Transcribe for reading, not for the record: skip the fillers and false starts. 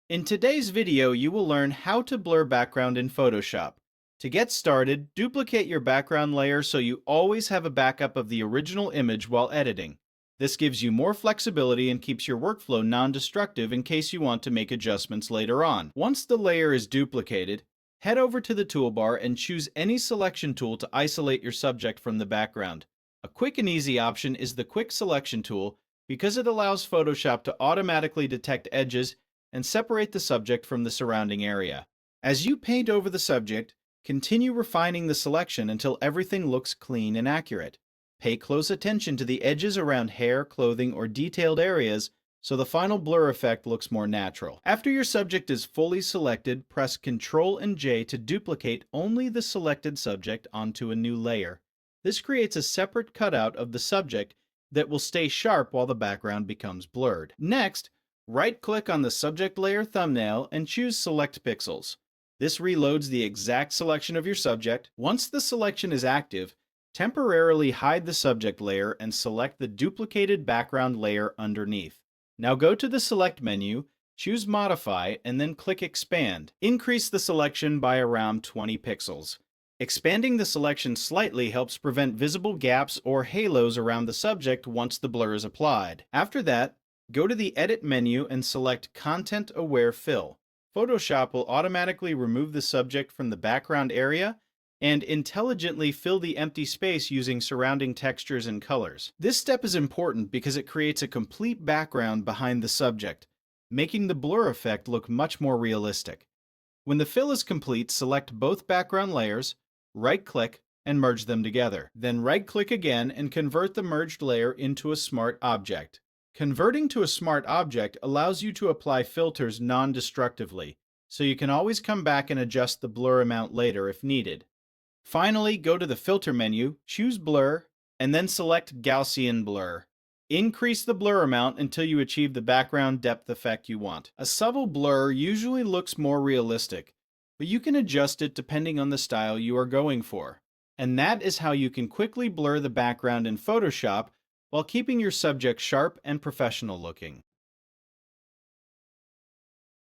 In today's video, you will learn how to blur background in Photoshop. To get started, duplicate your background layer so you always have a backup of the original image while editing. This gives you more flexibility and keeps your workflow non-destructive in case you want to make adjustments later on. Once the layer is duplicated, head over to the toolbar and choose any selection tool to isolate your subject from the background. A quick and easy option is the Quick Selection tool because it allows Photoshop to automatically detect edges and separate the subject from the surrounding area. As you paint over the subject, continue refining the selection until everything looks clean and accurate. Pay close attention to the edges around hair, clothing, or detailed areas so the final blur effect looks more natural. After your subject is fully selected, press Ctrl and J to duplicate only the selected subject onto a new layer. This creates a separate cutout of the subject that will stay sharp while the background becomes blurred. Next, right-click on the subject layer thumbnail and choose Select Pixels. This reloads the exact selection of your subject. Once the selection is active, temporarily hide the subject layer and select the duplicated background layer underneath. Now go to the Select menu, choose Modify, and then click Expand. Increase the selection by around 20 pixels. Expanding the selection slightly helps prevent visible gaps or halos around the subject once the blur is applied. After that, go to the Edit menu and select Content Aware Fill. Photoshop will automatically remove the subject from the background area and intelligently fill the empty space using surrounding textures and colors. This step is important because it creates a complete background behind the subject, making the blur effect look much more realistic. When the fill is complete, select both background layers, right-click, and merge them together. Then right-click again and convert the merged layer into a smart object. Converting to a smart object allows you to apply filters non-destructively, so you can always come back and adjust the blur amount later if needed. Finally, go to the Filter menu, choose Blur, and then select Gaussian Blur. Increase the blur amount until you achieve the background depth effect you want. A subtle blur usually looks more realistic, but you can adjust it depending on the style you are going for. And that is how you can quickly blur the background in Photoshop while keeping your subject sharp and professional looking.